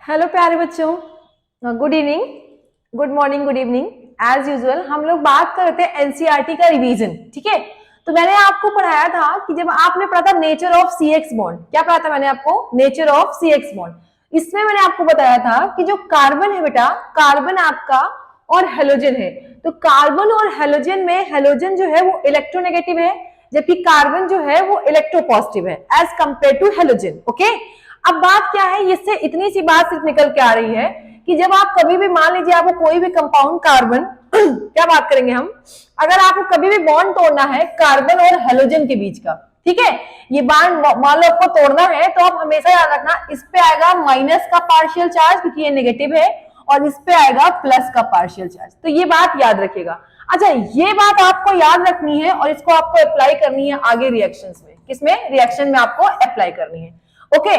Hello प्यारे बच्चों, good evening, good morning, good evening. As usual हम लोग बात कर रहे थे एनसीईआरटी का रिवीजन। ठीक है, तो मैंने आपको पढ़ाया था कि जब आपने पढ़ा था nature of C X bond, क्या पढ़ा था मैंने आपको? Nature of C X bond. इसमें मैंने आपको बताया था कि जो कार्बन है बेटा, कार्बन आपका और हेलोजन है, तो कार्बन और हेलोजन में हेलोजन जो है वो इलेक्ट्रोनेगेटिव है, जबकि कार्बन जो है वो इलेक्ट्रोपॉजिटिव है as compare to halogen. Okay, अब बात क्या है, इससे इतनी सी बात सिर्फ निकल के आ रही है कि जब आप कभी भी मान लीजिए आपको कोई भी कंपाउंड कार्बन क्या बात करेंगे हम, अगर आपको कभी भी बॉन्ड तोड़ना है कार्बन और हेलोजन के बीच का, ठीक है, ये बॉन्ड मान लो आपको तोड़ना है, तो आप हमेशा याद रखना इस पे आएगा माइनस का पार्शियल चार्ज क्योंकि ये नेगेटिव है, और इस पे आएगा प्लस का पार्शियल चार्ज। तो ये बात याद रखिएगा। अच्छा, ये बात आपको याद रखनी है और इसको आपको अप्लाई करनी है आगे रिएक्शंस में। किसमें? रिएक्शन में आपको अप्लाई करनी है। ओके,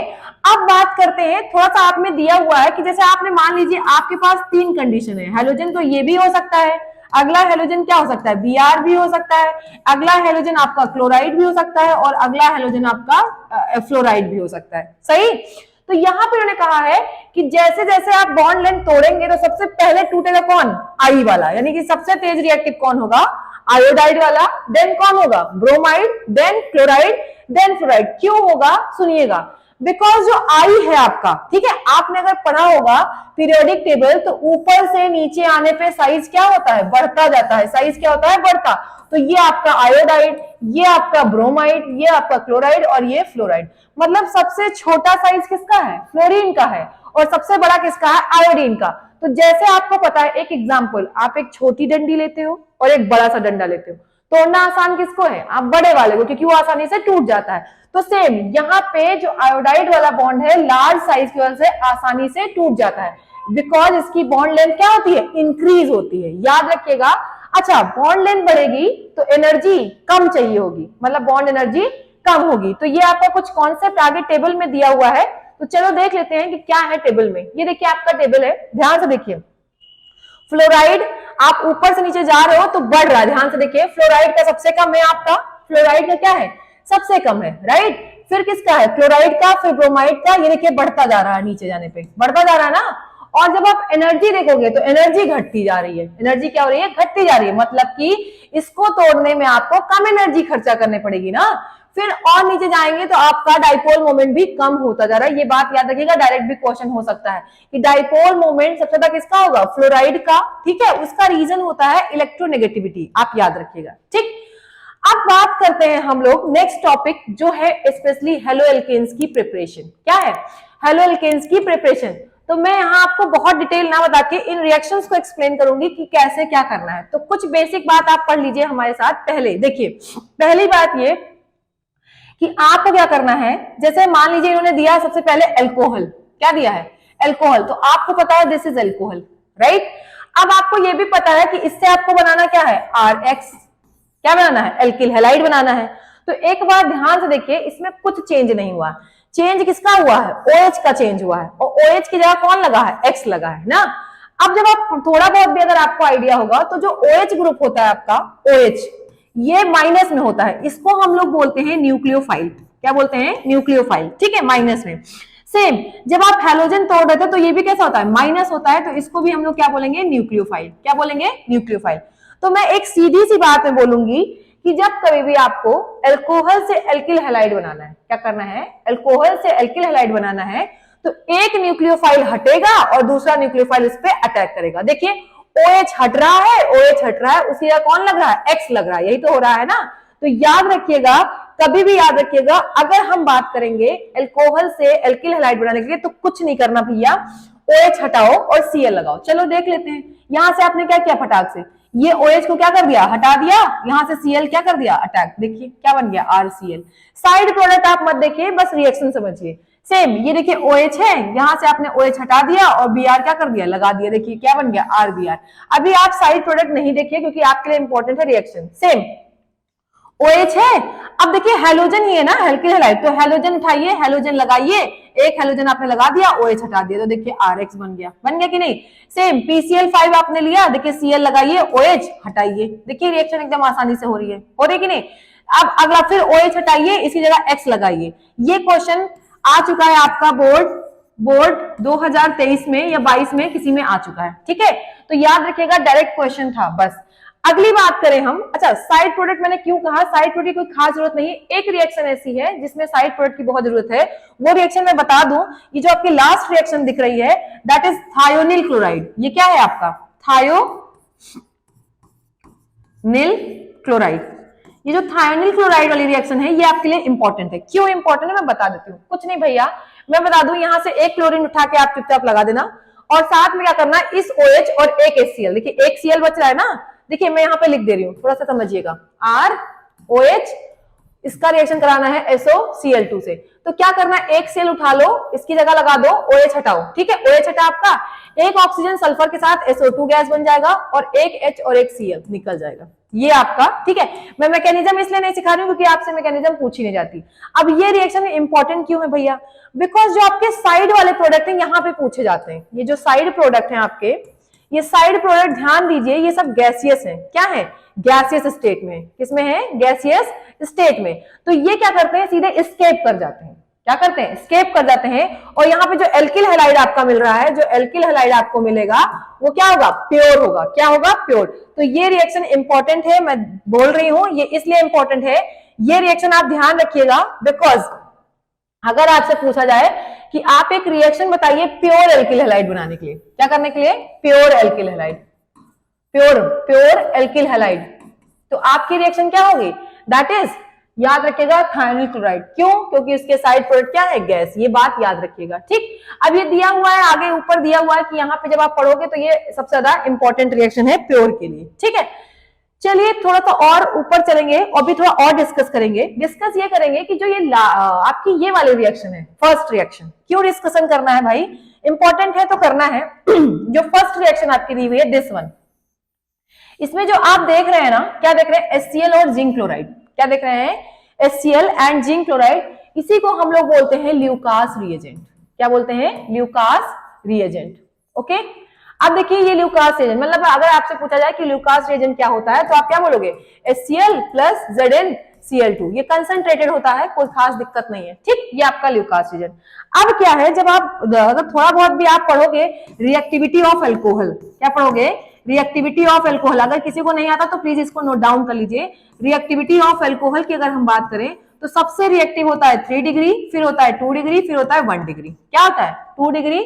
अब बात करते हैं, थोड़ा सा आप में दिया हुआ है कि जैसे आपने मान लीजिए आपके पास तीन कंडीशन है, हेलोजन तो ये भी हो सकता है, अगला हेलोजन क्या हो सकता है? Br भी हो सकता है, अगला हेलोजन आपका क्लोराइड भी हो सकता है, और अगला हेलोजन आपका फ्लोराइड भी हो सकता है। सही, तो यहां पे उन्होंने कहा है कि जैसे जैसे आप बॉन्ड लेंथ तोड़ेंगे तो सबसे पहले टूटेगा कौन? आई वाला, यानी कि सबसे तेज रिएक्टिव कौन होगा? आयोडाइड वाला। देन कौन होगा? Bromide, then chloride, then fluoride. क्यों होगा? सुनिएगा, बिकॉज जो आई है आपका, ठीक है, आपने अगर पढ़ा होगा पीरियोडिक टेबल, तो ऊपर से नीचे आने पे साइज क्या होता है? बढ़ता जाता है। साइज क्या होता है? बढ़ता। तो ये आपका आयोडाइड, ये आपका ब्रोमाइड, ये आपका क्लोराइड, और ये फ्लोराइड। मतलब सबसे छोटा साइज किसका है? फ्लोरीन का है, और सबसे बड़ा किसका है? आयोडीन का। तो जैसे आपको पता है, एक एग्जाम्पल, आप एक छोटी डंडी लेते हो और एक बड़ा सा डंडा लेते हो, तोड़ना आसान किसको है? आप बड़े वाले को, क्योंकि वो आसानी से टूट जाता है। तो सेम यहाँ पे जो आयोडाइड वाला बॉन्ड है, लार्ज साइज की वजह से आसानी से टूट जाता है, बिकॉज इसकी बॉन्ड लेंथ क्या होती है? इंक्रीज होती है। याद रखिएगा। अच्छा, बॉन्ड लेंथ बढ़ेगी तो एनर्जी कम चाहिए होगी, मतलब बॉन्ड एनर्जी कम होगी। तो ये आपका कुछ कॉन्सेप्ट आगे टेबल में दिया हुआ है, तो चलो देख लेते हैं कि क्या है टेबल में। ये देखिए आपका टेबल है, ध्यान से देखिए। फ्लोराइड, आप ऊपर से नीचे जा रहे हो तो बढ़ रहा है, ध्यान से देखिए। फ्लोराइड का सबसे कम है आपका, फ्लोराइड का क्या है? सबसे कम है, राइट। फिर किसका है? क्लोराइड का, फिर ब्रोमाइड का। ये देखिए बढ़ता जा रहा है, नीचे जाने पे बढ़ता जा रहा है ना। और जब आप एनर्जी देखोगे तो एनर्जी घटती जा रही है। एनर्जी क्या हो रही है? घटती जा रही है, मतलब कि इसको तोड़ने में आपको कम एनर्जी खर्चा करनी पड़ेगी ना। फिर और नीचे जाएंगे तो आपका डाइपोल मोमेंट भी कम होता जा रहा है। ये बात याद रखिएगा, डायरेक्ट भी क्वेश्चन हो सकता है कि डाइपोल मोमेंट सबसे ज्यादा किसका होगा? फ्लोराइड का, ठीक है। उसका रीजन होता है इलेक्ट्रोनेगेटिविटी, आप याद रखिएगा, ठीक। अब बात करते हैं हम लोग नेक्स्ट टॉपिक, जो है स्पेशली हेलो एल्केन्स की प्रिपरेशन। क्या है? हेलो एल्केन्स की प्रिपरेशन। तो मैं यहाँ आपको बहुत डिटेल ना बता के इन रिएक्शंस को एक्सप्लेन करूंगी कि कैसे क्या करना है। तो कुछ बेसिक बात आप पढ़ लीजिए हमारे साथ। पहले देखिए, पहली बात ये कि आपको क्या करना है, जैसे मान लीजिए इन्होंने दिया सबसे पहले अल्कोहल। क्या दिया है? अल्कोहल। तो आपको पता है दिस इज अल्कोहल, राइट। अब आपको यह भी पता है कि इससे आपको बनाना क्या है? RX। क्या बनाना है? एल्किल हैलाइड बनाना है। तो एक बार ध्यान से देखिए, इसमें कुछ चेंज नहीं हुआ। चेंज किसका हुआ है? OH का चेंज हुआ है, और OH की जगह कौन लगा है? X लगा है ना। अब जब आप थोड़ा बहुत भी अगर आपको आइडिया होगा, तो जो OH ग्रुप होता है आपका, OH, ये माइनस में होता है। इसको हम लोग बोलते हैं न्यूक्लियोफाइल। क्या बोलते हैं? न्यूक्लियोफाइल, ठीक है, माइनस में। सेम जब आप हैलोजन तोड़ रहे थे तो ये भी कैसा होता है? माइनस होता है। तो इसको भी हम लोग क्या बोलेंगे? न्यूक्लियोफाइल। क्या बोलेंगे? न्यूक्लियोफाइल। तो मैं एक सीधी सी बात में बोलूंगी कि जब कभी भी आपको अल्कोहल से एल्किल हैलाइड बनाना है, क्या करना है? अल्कोहल से एल्किल हैलाइड बनाना है, तो एक न्यूक्लियोफाइल हटेगा और दूसरा न्यूक्लियोफाइल इस पे अटैक करेगा। देखिए OH हट रहा है, OH हट रहा है, उसी का कौन लग रहा है? X लग रहा है। यही तो हो रहा है ना। तो याद रखिएगा, कभी भी याद रखिएगा, अगर हम बात करेंगे अल्कोहल से एल्किल हैलाइड बनाने के लिए, तो कुछ नहीं करना भैया, OH हटाओ और Cl लगाओ। चलो देख लेते हैं। यहां से आपने क्या किया? फटाक से ये OH को क्या कर दिया? हटा दिया। यहां से Cl क्या कर दिया? अटैक। देखिए क्या बन गया? RCl। साइड प्रोडक्ट आप मत देखिए, बस रिएक्शन समझिए। सेम ये देखिए OH है, यहां से आपने OH हटा दिया और Br क्या कर दिया? लगा दिया। देखिए क्या बन गया? RBr। अभी आप साइड प्रोडक्ट नहीं देखिए, क्योंकि आपके लिए इंपॉर्टेंट है रिएक्शन। सेम OH है। अब देखिए हैलोजन ही है ना, एल्किल हैलाइड, तो हैलोजन उठाइए, हैलोजन लगाइए। एक हैलोजन आपने लगा दिया, OH हटा दिया, तो देखिए RX बन गया। बन गया कि नहीं? सेम PCl5 आपने लिया, देखिए Cl लगाइए, OH हटाइए। देखिए रिएक्शन एकदम आसानी से हो रही है कि नहीं? अब अगला फिर OH हटाइए, इसी जगह X लगाइए। ये क्वेश्चन आ चुका है आपका बोर्ड बोर्ड 2023 में या 22 में किसी में आ चुका है, ठीक है। तो याद रखिएगा डायरेक्ट क्वेश्चन था बस। अगली बात करें हम, अच्छा साइड प्रोडक्ट मैंने क्यों कहा, साइड प्रोडक्ट की कोई खास जरूरत नहीं है, एक रिएक्शन ऐसी है जिसमें साइड प्रोडक्ट की बहुत जरूरत है, वो रिएक्शन मैं बता दूं, ये जो आपकी लास्ट रिएक्शन दिख रही है दैट इज थायोनिल क्लोराइड। ये क्या है आपका थायोनिल क्लोराइड। ये जो थायोनिल क्लोराइड वाली रिएक्शन है ये आपके लिए इंपॉर्टेंट है। क्यों इंपॉर्टेंट है मैं बता देती हूँ। कुछ नहीं भैया, मैं बता दूं, यहां से एक क्लोरीन उठा के आप चुपचाप लगा देना और साथ में क्या करना, इस OH और एक HCl, देखिए एक Cl बच रहा है ना, देखिए मैं यहाँ पे लिख दे रही हूँ, थोड़ा सा समझिएगा, ROH, इसका रिएक्शन कराना है SOCl2 से। तो क्या करना है, एक सेल उठा लो, इसकी जगह लगा दो, OH हटाओ, ठीक है, OH हटा आपका, एक ऑक्सीजन सल्फर के साथ SO2 गैस बन जाएगा और एक H और एक Cl निकल जाएगा, ये आपका, ठीक है। मैं मैकेनिज्म इसलिए नहीं सिखा रही हूँ क्योंकि आपसे मैकेनिज्म पूछी नहीं जाती। अब ये रिएक्शन इंपॉर्टेंट क्यों है भैया, बिकॉज जो आपके साइड वाले प्रोडक्ट हैं यहाँ पे पूछे जाते हैं। ये जो साइड प्रोडक्ट हैं आपके, ये साइड प्रोडक्ट ध्यान दीजिए, ये सब गैसियस है, क्या है, गैसियस स्टेट में, किसमें है, गैसियस स्टेट में। तो ये क्या करते हैं, सीधे एस्केप कर जाते हैं, क्या करते हैं, एस्केप कर जाते हैं। और यहाँ पे जो एल्किल हैलाइड आपका मिल रहा है, जो एल्किल हैलाइड आपको मिलेगा वो क्या होगा, प्योर होगा, क्या होगा, प्योर। तो ये रिएक्शन इंपॉर्टेंट है, मैं बोल रही हूं ये इसलिए इंपॉर्टेंट है, ये रिएक्शन आप ध्यान रखिएगा, बिकॉज अगर आपसे पूछा जाए कि आप एक रिएक्शन बताइए प्योर एल्किल हैलाइड बनाने के लिए, क्या करने के लिए, pure alkyl halide, pure alkyl halide, तो आपकी रिएक्शन क्या होगी, दैट इज, याद रखिएगा, थायोनिल क्लोराइड। क्यों, क्योंकि उसके साइड प्रोडक्ट क्या है, गैस, ये बात याद रखिएगा, ठीक। अब ये दिया हुआ है, आगे ऊपर दिया हुआ है कि यहाँ पे जब आप पढ़ोगे तो ये सबसे ज्यादा इंपॉर्टेंट रिएक्शन है प्योर के लिए, ठीक है। चलिए थोड़ा सा और ऊपर चलेंगे और भी थोड़ा और डिस्कस करेंगे। डिस्कस ये करेंगे कि जो ये आपकी ये वाली रिएक्शन है, फर्स्ट रिएक्शन, क्यों डिस्कशन करना है भाई, इंपॉर्टेंट है तो करना है। जो फर्स्ट रिएक्शन आपकी दी हुई है, दिस वन, इसमें जो आप देख रहे हैं ना, क्या देख रहे हैं, HCl और जिंक क्लोराइड, क्या देख रहे हैं, HCl एंड जिंक क्लोराइड, इसी को हम लोग बोलते हैं ल्यूकास रिएजेंट। क्या बोलते हैं, ल्यूकास रिएजेंट, ओके। अब देखिए ये ल्यूकास रिएजेंट, मतलब अगर आपसे पूछा जाए कि ल्यूकास रिएजेंट क्या होता है तो आप क्या बोलोगे, HCl प्लस ZnCl2, ये कंसंट्रेटेड होता है, कोई खास दिक्कत नहीं है, ठीक, ये आपका ल्यूकास रिएजेंट। अब क्या है, जब आप अगर थोड़ा बहुत भी आप पढ़ोगे रिएक्टिविटी ऑफ अल्कोहल, क्या पढ़ोगे, रिएक्टिविटी ऑफ अल्कोहल, अगर किसी को नहीं आता तो प्लीज इसको नोट डाउन कर लीजिए। रिएक्टिविटी ऑफ अल्कोहल की अगर हम बात करें तो सबसे रिएक्टिव होता है 3 डिग्री, फिर होता है 2 डिग्री, फिर होता है 1 डिग्री, क्या होता है, 2 degree,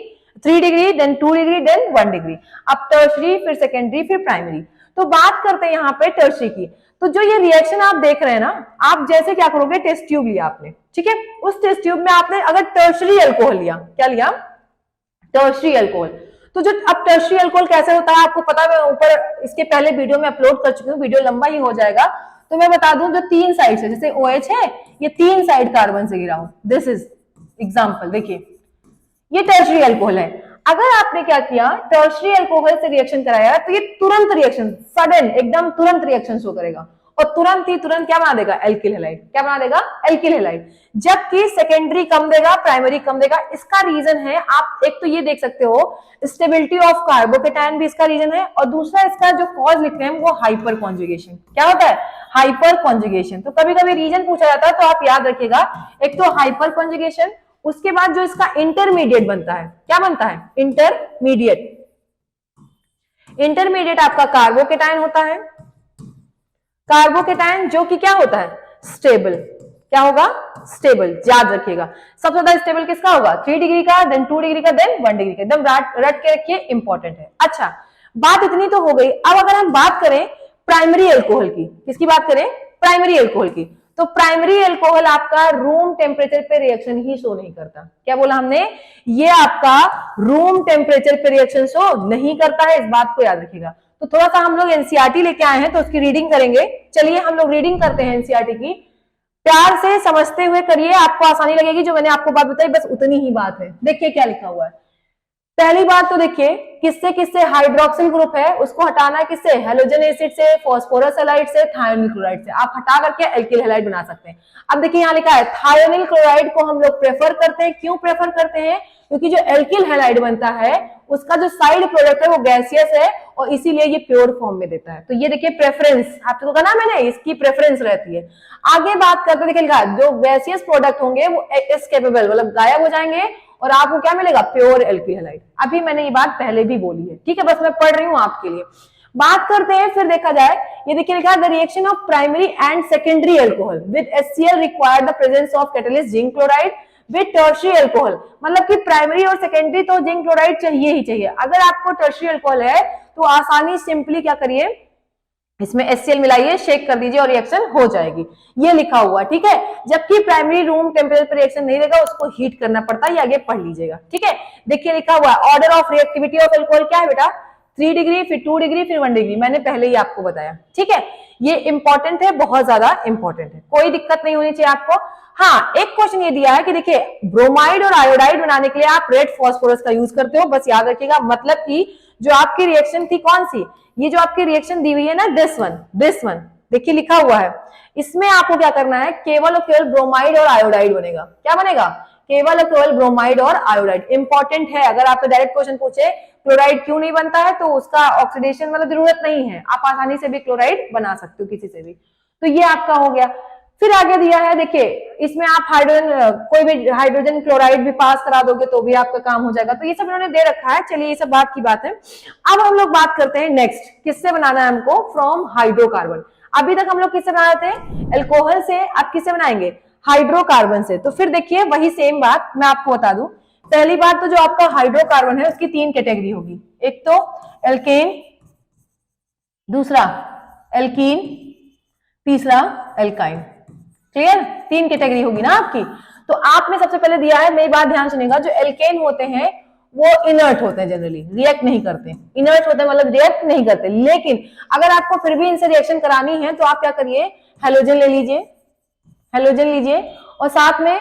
3 degree, then 2 degree, then 1 degree, अब टर्शरी, फिर सेकेंडरी, फिर प्राइमरी। तो बात करते हैं यहाँ पे टर्शरी की। तो जो ये रिएक्शन आप देख रहे हैं ना, आप जैसे क्या करोगे, टेस्ट ट्यूब लिया आपने, ठीक है, उस टेस्ट ट्यूब में आपने अगर टर्शरी अल्कोहल लिया, क्या लिया, टर्शरी अल्कोहल, तो जो अब टर्शरी अल्कोहल कैसे होता है आपको पता है, मैं ऊपर इसके पहले वीडियो में अपलोड कर चुकी हूँ, वीडियो लंबा ही हो जाएगा, तो मैं बता दूं, जो 3 साइड से, जैसे OH है, ये 3 साइड कार्बन से घिरा हो, दिस इज एग्जांपल, देखिए ये टर्शरी अल्कोहल है। अगर आपने क्या किया, टर्शरी अल्कोहल से रिएक्शन कराया तो ये तुरंत रिएक्शन, सडन, एकदम तुरंत रिएक्शन शो करेगा और तुरंत क्या बना देगा, एल्किल हैलाइड, क्या बना देगा, एल्किल हैलाइड। जबकि सेकेंडरी कम देगा, प्राइमरी कम देगा। इसका रीजन है, आप एक तो ये देख सकते हो, स्टेबिलिटी ऑफ कार्बोकेटायन भी इसका रीजन है, और दूसरा इसका जो कॉज लिख रहे हैं वो हाइपर कॉन्जुगेशन, क्या होता है, हाइपर कॉन्जुगेशन। तो कभी कभी रीजन पूछा जाता है तो आप याद रखिएगा, एक तो हाइपर कॉन्जुगेशन, उसके बाद जो इसका इंटरमीडिएट बनता है, क्या बनता है, इंटरमीडिएट, इंटरमीडिएट आपका कार्बोकेटायन होता है, कार्बोकेटायन जो कि क्या होता है, स्टेबल, क्या होगा, स्टेबल, याद रखिएगा। सबसे ज्यादा स्टेबल किसका होगा, 3 डिग्री का, देन 2 डिग्री का, देन 1 डिग्री का, एकदम रट के रखिए, इंपॉर्टेंट है। अच्छा, बात इतनी तो हो गई। अब अगर हम बात करें प्राइमरी अल्कोहल की, किसकी बात करें, प्राइमरी अल्कोहल की, तो प्राइमरी अल्कोहल आपका रूम टेम्परेचर पे रिएक्शन ही शो नहीं करता। क्या बोला हमने, ये आपका रूम टेम्परेचर पे रिएक्शन शो नहीं करता है, इस बात को याद रखिएगा। तो थोड़ा सा हम लोग एनसीईआरटी लेके आए हैं तो उसकी रीडिंग करेंगे। चलिए हम लोग रीडिंग करते हैं एनसीईआरटी की, प्यार से समझते हुए करिए, आपको आसानी लगेगी। जो मैंने आपको बात बताई बस उतनी ही बात है। देखिए क्या लिखा हुआ है। पहली बात तो देखिए, किससे किससे हाइड्रोक्सिल ग्रुप है उसको हटाना है, किससे, हेलोजन एसिड से, फास्फोरस हैलाइड से, थायोनिल क्लोराइड से। आप हटा करके एल्किल हैलाइड बना सकते हैं। अब देखिए यहाँ लिखा है थायोनिल क्लोराइड को हम लोग प्रेफर करते हैं। क्यों प्रेफर करते हैं? क्योंकि जो एल्किल हैलाइड बनता है उसका जो साइड प्रोडक्ट है वो गैसियस है और इसीलिए ये प्योर फॉर्म में देता है। तो ये देखिए प्रेफरेंस, आपको कहा ना मैंने, इसकी प्रेफरेंस रहती है। आगे बात करते देखिए जो गैसियस प्रोडक्ट होंगे वो एस्केपेबल मतलब गायब हो जाएंगे और आपको क्या मिलेगा, प्योर एल्किल हैलाइड। अभी मैंने ये बात पहले भी बोली है, ठीक है, बस मैं पढ़ रही हूं आपके लिए। बात करते हैं फिर देखा जाए, ये देखिए लिखा the reaction of primary and secondary alcohol with HCl required the presence of catalyst zinc chloride with tertiary alcohol. मतलब कि प्राइमरी और सेकेंडरी तो जिंक क्लोराइड चाहिए ही चाहिए। अगर आपको टर्शियरी अल्कोहल है तो आसानी सिंपली क्या करिए, इसमें HCl मिलाइए, शेक कर दीजिए और रिएक्शन हो जाएगी। ये लिखा हुआ, ठीक है। जबकि प्राइमरी रूम टेम्परेचर पर रिएक्शन नहीं देगा, उसको हीट करना पड़ता है, ये आगे पढ़ लीजिएगा, ठीक है। देखिए लिखा हुआ order of reactivity of alcohol क्या है बेटा, 3 डिग्री, फिर 2 डिग्री, फिर 1 डिग्री। मैंने पहले ही आपको बताया, ठीक है। ये इंपॉर्टेंट है, बहुत ज्यादा इंपॉर्टेंट है, कोई दिक्कत नहीं होनी चाहिए आपको। हाँ, एक क्वेश्चन ये दिया है कि देखिए ब्रोमाइड और आयोडाइड बनाने के लिए आप रेड फास्फोरस का यूज करते हो, बस याद रखिएगा। मतलब कि जो आपकी रिएक्शन थी कौन सी, ये जो आपकी रिएक्शन दी हुई है ना, दिस वन देखिए लिखा हुआ है, इसमें आपको क्या करना है, केवल और केवल ब्रोमाइड और आयोडाइड बनेगा। क्या बनेगा, केवल और केवल ब्रोमाइड और आयोडाइड। इंपॉर्टेंट है, अगर आपसे डायरेक्ट क्वेश्चन पूछे क्लोराइड क्यों नहीं बनता है तो उसका ऑक्सीडेशन मतलब जरूरत नहीं है, आप आसानी से भी क्लोराइड बना सकते हो किसी से भी। तो ये आपका हो गया। फिर आगे दिया है, देखिए इसमें आप हाइड्रोजन, कोई भी हाइड्रोजन क्लोराइड भी पास करा दोगे तो भी आपका काम हो जाएगा। तो ये सब इन्होंने दे रखा है, चलिए ये सब बात की बात है। अब हम लोग बात करते हैं नेक्स्ट, किससे बनाना है हमको, फ्रॉम हाइड्रोकार्बन। अभी तक हम लोग किससे बना रहे थे, एल्कोहल से, अब किससे बनाएंगे, हाइड्रोकार्बन से। तो फिर देखिए वही सेम बात मैं आपको बता दूं। पहली बात तो जो आपका हाइड्रोकार्बन है उसकी 3 कैटेगरी होगी, एक तो एल्केन, दूसरा एल्कीन, तीसरा एल्काइन। क्लियर, 3 कैटेगरी होगी ना आपकी। तो आपने सबसे पहले दिया है, मेरी बात ध्यान सुनिएगा, जो एल्केन होते हैं वो इनर्ट होते हैं, जनरली रिएक्ट नहीं करते, इनर्ट होते हैं मतलब रिएक्ट नहीं करते। लेकिन अगर आपको फिर भी इनसे रिएक्शन करानी है तो आप क्या करिए, हेलोजन ले लीजिए, हेलोजन लीजिए और साथ में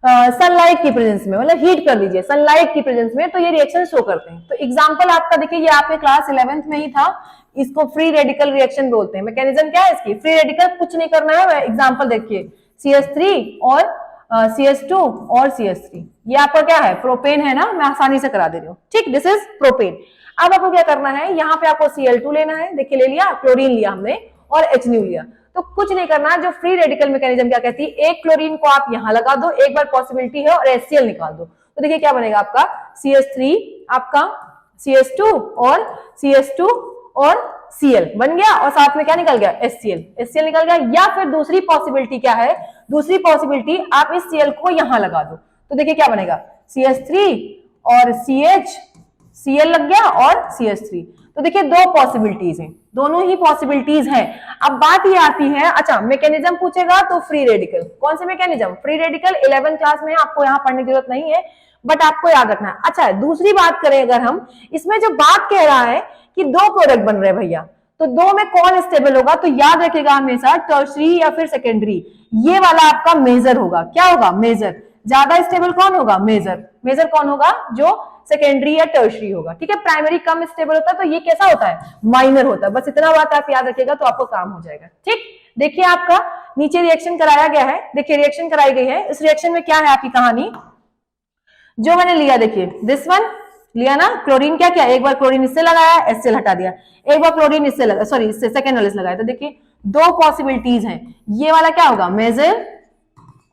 सनलाइट की प्रेजेंस में, मतलब हीट कर लीजिए सनलाइट की प्रेजेंस में, तो ये रिएक्शन शो करते हैं। तो एग्जांपल आपका देखिए, ये आपके क्लास 11th में ही था, इसको फ्री रेडिकल रिएक्शन बोलते हैं। मैकेनिज्म क्या है इसकी, फ्री रेडिकल, कुछ नहीं करना है। एग्जांपल देखिए, CH3 और CH2 और CH3, ये आपका क्या है, प्रोपेन है ना, मैं आसानी से करा दे रही हूँ, ठीक, दिस इज प्रोपेन। अब आपको क्या करना है, यहाँ पे आपको Cl2 लेना है, देखिए ले लिया, क्लोरीन लिया हमने और HNO लिया। तो कुछ नहीं करना है, जो फ्री रेडिकल मैकेनिज्म क्या कहती है, एक क्लोरीन को आप यहां लगा दो, एक बार पॉसिबिलिटी है, और HCl निकाल दो। तो देखिए क्या बनेगा आपका, CH3 आपका CH2 और CH2 और Cl बन गया, और साथ में क्या निकल गया, HCl निकल गया। या फिर दूसरी पॉसिबिलिटी क्या है, दूसरी पॉसिबिलिटी आप इस Cl को यहां लगा दो, तो देखिए क्या बनेगा, CH3 और Cl लग गया और CH3। तो देखिए 2 पॉसिबिलिटीज हैं, दोनों ही पॉसिबिलिटीज हैं। अब बात ये आती है, अच्छा मैकेनिज्म पूछेगा तो फ्री रेडिकल, कौन से mechanism, free radical 11th class में, आपको यहाँ पढ़ने की जरूरत नहीं है, बट आपको याद रखना है। अच्छा दूसरी बात करें अगर हम, इसमें जो बात कह रहा है कि 2 प्रोडक्ट बन रहे भैया, तो 2 में कौन स्टेबल होगा, तो याद रखिएगा हमेशा टर्शरी या फिर सेकेंडरी, ये वाला आपका मेजर होगा। क्या होगा, मेजर। ज्यादा स्टेबल कौन होगा, मेजर कौन होगा, जो सेकेंडरी या टर्शरी होगा, ठीक है। प्राइमरी कम स्टेबल होता है, तो ये कैसा होता है, माइनर होता है। बस इतना बात आप याद रखिएगा तो आपको काम हो जाएगा, ठीक। देखिए आपका नीचे रिएक्शन कराया गया है, देखिए रिएक्शन कराई गई है। इस रिएक्शन में क्या है आपकी कहानी, जो मैंने लिया, देखिए दिस वन लिया ना, क्लोरीन क्या किया, एक बार क्लोरीन इससे लगाया, HCl हटा दिया, एक बार क्लोरीन इससे लगा, सॉरी इससे सेकेंड वाले से लगाया। तो देखिए 2 पॉसिबिलिटीज हैं, ये वाला क्या होगा, मेजर,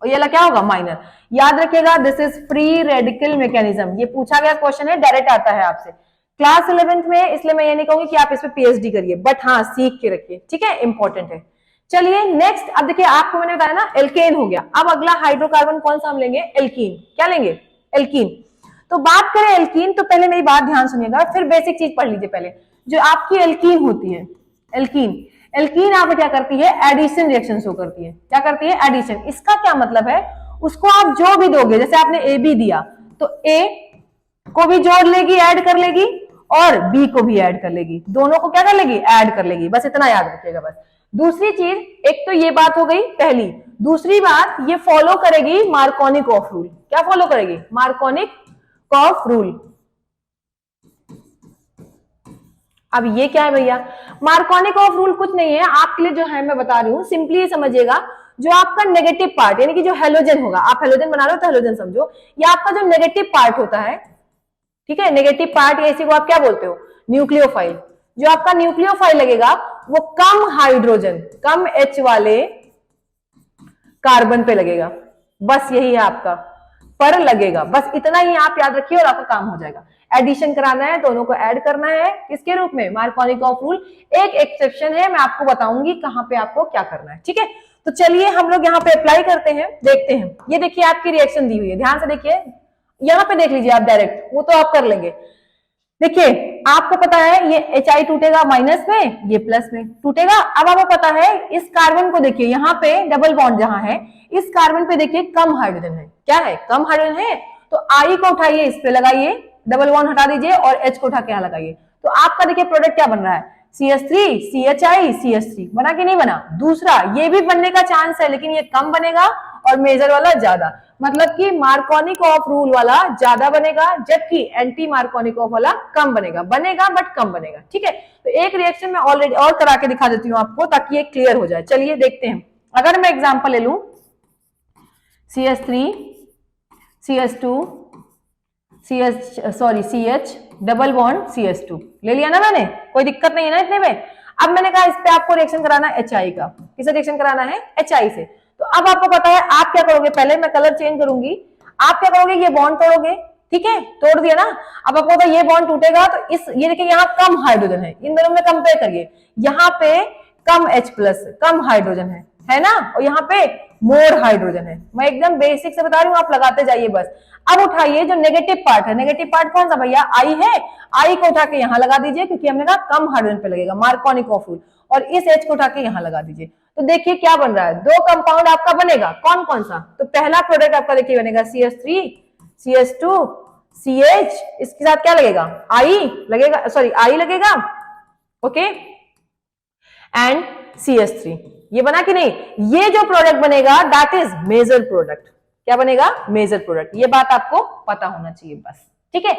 और ये वाला क्या होगा, माइनर। याद रखिएगा this is free radical mechanism, ये पूछा गया क्वेश्चन है, डायरेक्ट आता है आपसे क्लास 11th में, इसलिए मैं ये नहीं कहूंगी कि आप इस पे PhD करिए, बट हाँ सीख के रखिए, ठीक है, इंपॉर्टेंट है। चलिए नेक्स्ट, अब देखिए आपको मैंने बताया ना एल्केन हो गया, अब अगला हाइड्रोकार्बन कौन सा हम लेंगे, एल्कीन। क्या लेंगे, एल्कीन। तो बात करें एल्कीन, तो पहले मेरी बात ध्यान सुनिएगा, फिर बेसिक चीज पढ़ लीजिए। पहले जो आपकी एल्कीन होती है, एल्कीन आप क्या करती है, एडिशन रिएक्शन शो करती है। क्या करती है, एडिशन। इसका क्या मतलब है, उसको आप जो भी दोगे, जैसे आपने AB दिया तो A को भी जोड़ लेगी, ऐड कर लेगी, और B को भी ऐड कर लेगी, दोनों को क्या कर लेगी, ऐड कर लेगी। बस इतना याद रखिएगा। बस दूसरी चीज, एक तो ये बात हो गई पहली, दूसरी बात ये फॉलो करेगी मार्कोनिक ऑफ रूल। क्या फॉलो करेगी, मार्कोनिक ऑफ रूल। अब ये क्या है भैया, मार्कोनिक ऑफ रूल कुछ नहीं है आपके लिए, जो है मैं बता रही हूँ, सिंपली ये समझिएगा, जो आपका नेगेटिव पार्ट यानी कि जो हेलोजन होगा, आप हेलोजन बना रहे हो तो हेलोजन समझो, ये आपका जो नेगेटिव पार्ट होता है, ठीक है, नेगेटिव पार्ट, या इसी को आप क्या बोलते हो, न्यूक्लियोफाइल। जो आपका न्यूक्लियोफाइल लगेगा वो कम हाइड्रोजन, कम एच वाले कार्बन पे लगेगा, बस यही है आपका, पर लगेगा, बस इतना ही आप याद रखिए और आपका काम हो जाएगा। एडिशन कराना है, दोनों को ऐड करना है, किसके रूप में, मार्कोनिक ऑफ रूल। एक एक्सेप्शन है, मैं आपको बताऊंगी कहां पे आपको क्या करना है, ठीक है। तो चलिए हम लोग यहाँ पे अप्लाई करते हैं, देखते हैं। ये देखिए आपकी रिएक्शन दी हुई है, ध्यान से देखिए, यहाँ पे देख लीजिए आप डायरेक्ट, वो तो आप कर लेंगे। देखिए आपको पता है ये HI टूटेगा माइनस में, ये प्लस में टूटेगा। अब आपको पता है इस कार्बन को देखिए, यहाँ पे डबल बॉन्ड जहां है, इस कार्बन पे देखिए कम हाइड्रोजन है, क्या है, कम हाइड्रोजन है। तो I को उठाइए, इस पे लगाइए, डबल बॉन्ड हटा दीजिए और H को उठा के यहाँ लगाइए। तो आपका देखिए प्रोडक्ट क्या बन रहा है, CH3 CHI CH3, बना कि नहीं बना। दूसरा ये भी बनने का चांस है, लेकिन ये कम बनेगा और मेजर वाला ज्यादा, मतलब कि मार्कोनिक ऑफ रूल वाला ज्यादा बनेगा, जबकि एंटी मार्कोनिक ऑफ वाला कम बनेगा, बनेगा बट कम बनेगा, ठीक है। तो एक रिएक्शन मैं ऑलरेडी और करा के दिखा देती हूँ आपको, ताकि ये क्लियर हो जाए। चलिए देखते हैं, अगर मैं एग्जांपल ले लूं, CH3 CH2 CH double bond CH2 ले लिया ना मैंने, कोई दिक्कत नहीं है ना इतने में। अब मैंने कहा इस पे आपको रिएक्शन कराना है HI का, किसे रिएक्शन कराना है, HI से। तो अब आपको पता है आप क्या करोगे, पहले मैं कलर चेंज करूंगी, आप क्या करोगे, ये बॉन्ड तोड़ोगे, ठीक है, तोड़ दिया ना। अब आपको पता है ये बॉन्ड टूटेगा तो इस, ये देखिए यहाँ कम हाइड्रोजन है, इन दोनों में कंपेयर करिए, यहाँ पे कम H प्लस, कम हाइड्रोजन है ना, और यहाँ पे मोर हाइड्रोजन है। मैं एकदम बेसिक से बता रही हूँ, आप लगाते जाइए बस। अब उठाइए जो नेगेटिव पार्ट है, नेगेटिव पार्ट कौन सा भैया, I है, I को उठा के यहाँ लगा दीजिए, क्योंकि हमने कहा कम हाइड्रोजन पे लगेगा, मार्कोनिक ऑफ रूल, और इस H को उठा के यहाँ लगा दीजिए। तो देखिए क्या बन रहा है, दो कंपाउंड आपका बनेगा, कौन कौन सा, तो पहला प्रोडक्ट आपका देखिए बनेगा CH3 CH2 CH, इसके साथ क्या लगेगा, I लगेगा, सॉरी I लगेगा, ओके, एंड CH3, ये बना कि नहीं। ये जो प्रोडक्ट बनेगा दैट इज मेजर प्रोडक्ट, क्या बनेगा, मेजर प्रोडक्ट, ये बात आपको पता होना चाहिए बस, ठीक है।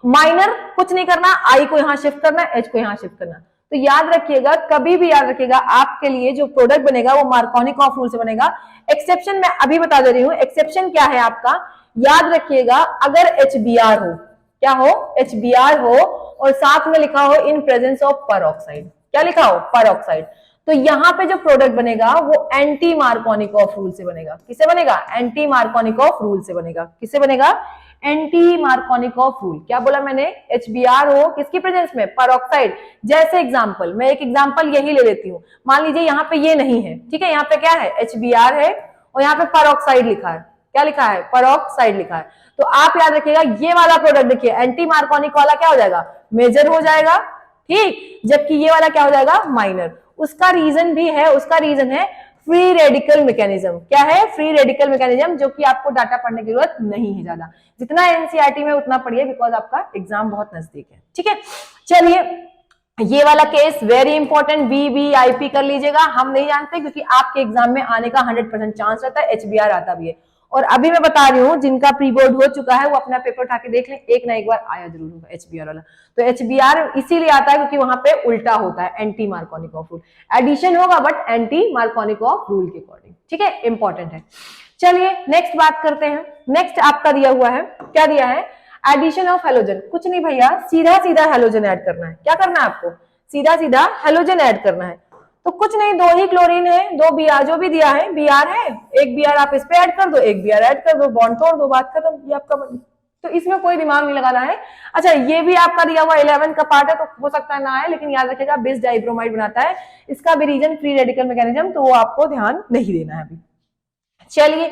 माइनर कुछ नहीं करना, I को यहां शिफ्ट करना, H को यहां शिफ्ट करना। तो याद रखिएगा, कभी भी याद रखिएगा, आपके लिए जो प्रोडक्ट बनेगा वो मार्कोनिक ऑफ रूल से बनेगा। एक्सेप्शन मैं अभी बता दे रही हूं, एक्सेप्शन क्या है आपका, याद रखिएगा, अगर HBr हो, क्या हो, HBr हो, और साथ में लिखा हो इन प्रेजेंस ऑफ परऑक्साइड, क्या लिखा हो, परऑक्साइड, तो यहां पे जो प्रोडक्ट बनेगा वो एंटी मार्कोनिक ऑफ रूल से बनेगा। किससे बनेगा, एंटी मार्कोनिक ऑफ रूल से बनेगा। किससे बनेगा, एंटी मार्कोनिक ऑफ रूल। क्या बोला मैंने, HBr हो, किसकी प्रेजेंस में, परऑक्साइड। जैसे एग्जांपल, मैं एक एग्जांपल यही ले लेती हूँ, मान लीजिए यहाँ पे ये नहीं है, ठीक है, यहाँ पे क्या है, HBr है, और यहाँ पे परऑक्साइड लिखा है, क्या लिखा है, परऑक्साइड लिखा है। तो आप याद रखिएगा, ये वाला प्रोडक्ट देखिए, एंटी मार्कोनिक वाला क्या हो जाएगा, मेजर हो जाएगा, ठीक, जबकि ये वाला क्या हो जाएगा, माइनर। उसका रीजन भी है, उसका रीजन है फ्री रेडिकल मैकेनिज्म। क्या है, फ्री रेडिकल मैकेनिज्म, जो कि आपको डाटा पढ़ने की जरूरत नहीं है ज्यादा, जितना एनसीईआरटी में उतना पढ़िए, बिकॉज आपका एग्जाम बहुत नजदीक है, ठीक है। चलिए ये वाला केस वेरी इंपॉर्टेंट, VVIP कर लीजिएगा, हम नहीं जानते, क्योंकि आपके एग्जाम में आने का 100% चांस रहता है, HBr आता भी है। और अभी मैं बता रही हूँ, जिनका प्री बोर्ड हो चुका है वो अपना पेपर उठा के देख लें, एक ना एक बार आया जरूर होगा HBr वाला। तो HBr इसीलिए आता है क्योंकि वहां पे उल्टा होता है, anti Markovnikov of rule, addition होगा but anti Markovnikov of rule के अकॉर्डिंग, ठीक है, इंपॉर्टेंट है। चलिए नेक्स्ट बात करते हैं। नेक्स्ट आपका दिया हुआ है, क्या दिया है, एडिशन ऑफ हेलोजन। कुछ नहीं भैया, सीधा सीधा हेलोजन ऐड करना है। क्या करना है आपको, सीधा सीधा हेलोजन ऐड करना है। तो कुछ नहीं, दो ही क्लोरीन है, दो Br जो भी दिया है, Br है, एक Br आप इस पे ऐड कर दो, एक Br ऐड कर दो, बॉन्ड तोड़ दो, बात खत्म, ये आपका बन। तो इसमें कोई दिमाग नहीं लगाना है। अच्छा ये भी आपका दिया हुआ 11 का पार्ट है, तो हो सकता है ना आए, लेकिन याद रखिएगा बिस डाइब्रोमाइड बनाता है, इसका भी रीजन फ्री रेडिकल मैकेनिज्म, तो वो आपको ध्यान नहीं देना है अभी। चलिए